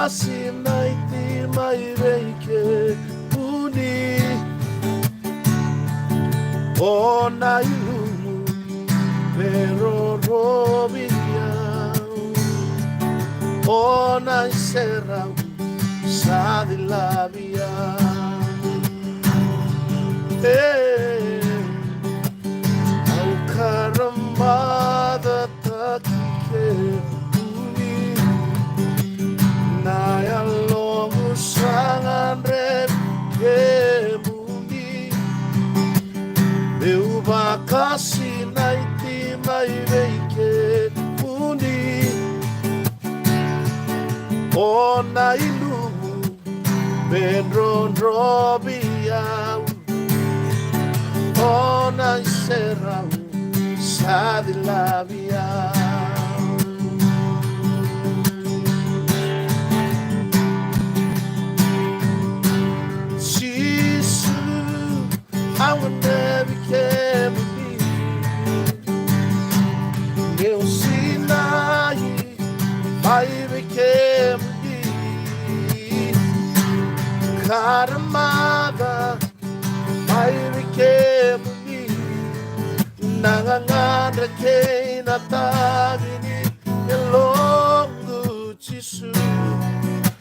kasi na iti maireke puni o na ilumu pero robinyao o na iserau sa dilabia au karamada takike puni na yalomu sangan rebe muni meu bakasi na iti maireke puni o na ilumu benron robiau o na iserau sa dilabia Jesus, I will never care for me. Eu sinai, vai me quer Karamada, vai me quer Nangangandra que na tagini elongo tisu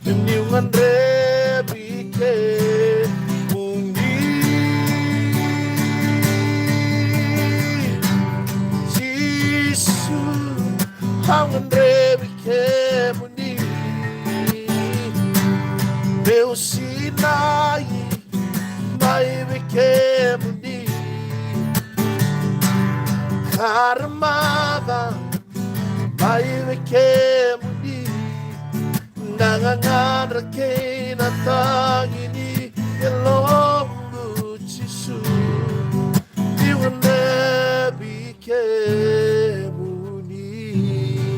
niungan rebi que mundi tisu hangan rebi que mundi meu sinai mai me que mundi Armada vai me que mundi nangangandra que na tagini elongo tisu diwande bi que mundi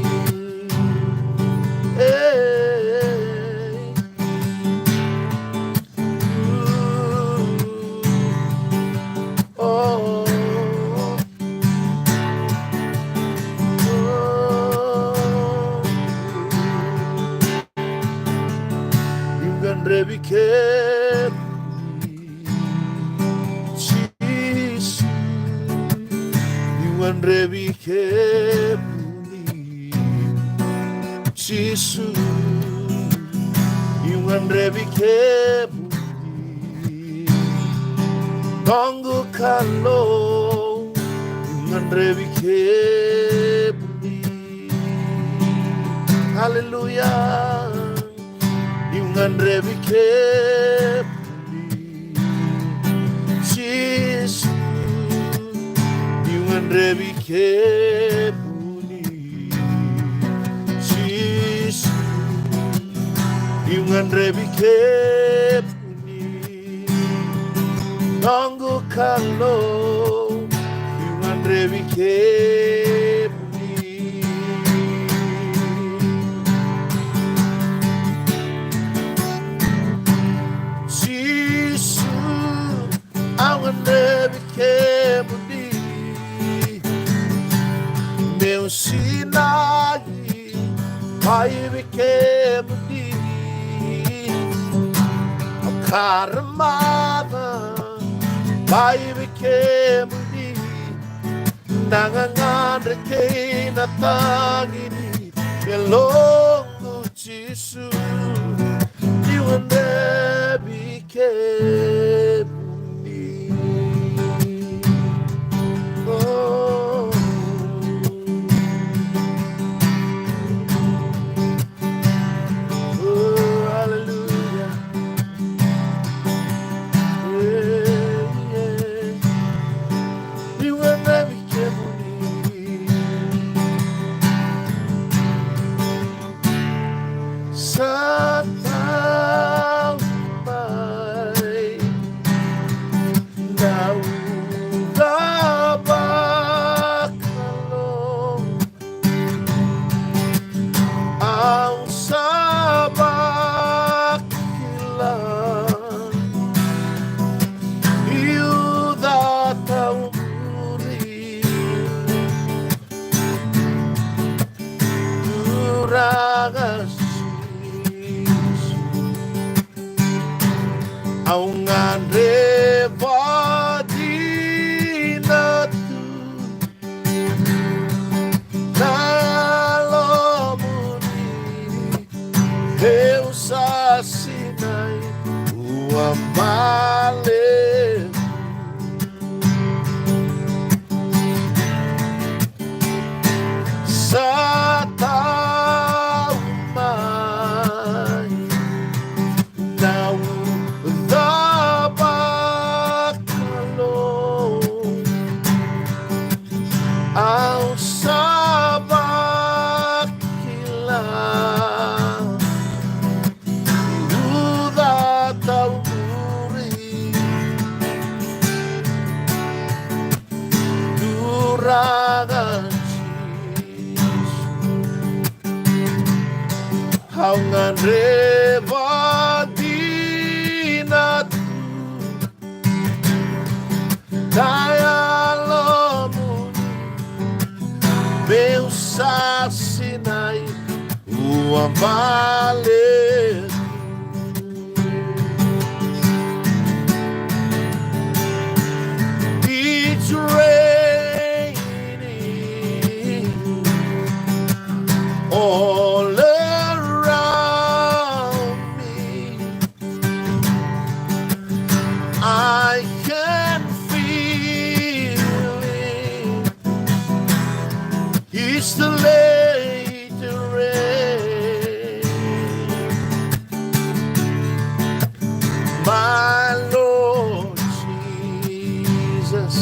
oh Rebi que Jesus, you and Rebi que Jesus, you and Rebi que Dongo Kalo, you and Rebi que Hallelujah. Yung rebi que Jesus, yung rebi que Jesus, yung rebi que Dongo Kalo, yung rebi que Never came with me. Meu sinai, vai became with me. A caramada, vai became with me. Nangangandra que na tangini, elongo tisu, you and never came. andreva dinat Kaya lomo meu sasinay uambalik it's raining all around me. I can feel it. It's too late to rain. My Lord Jesus,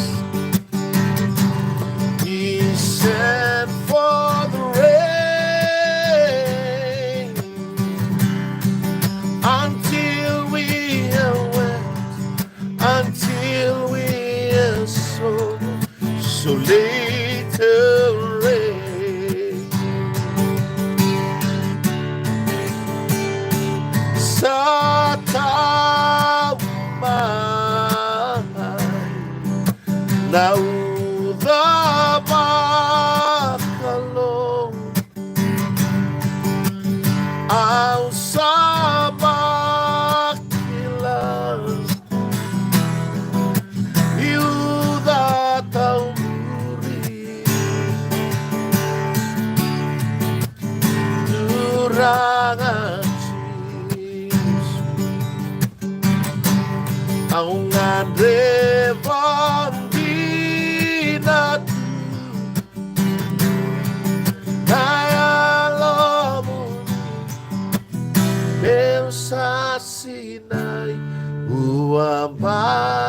He sent for the rain until we are wet, until we are so late to rain. Sa taumay naudabakalo ang sabakilas iudataumuri durangan Jesus ang andrevan dinat kaya lomo meu sasinay uambalik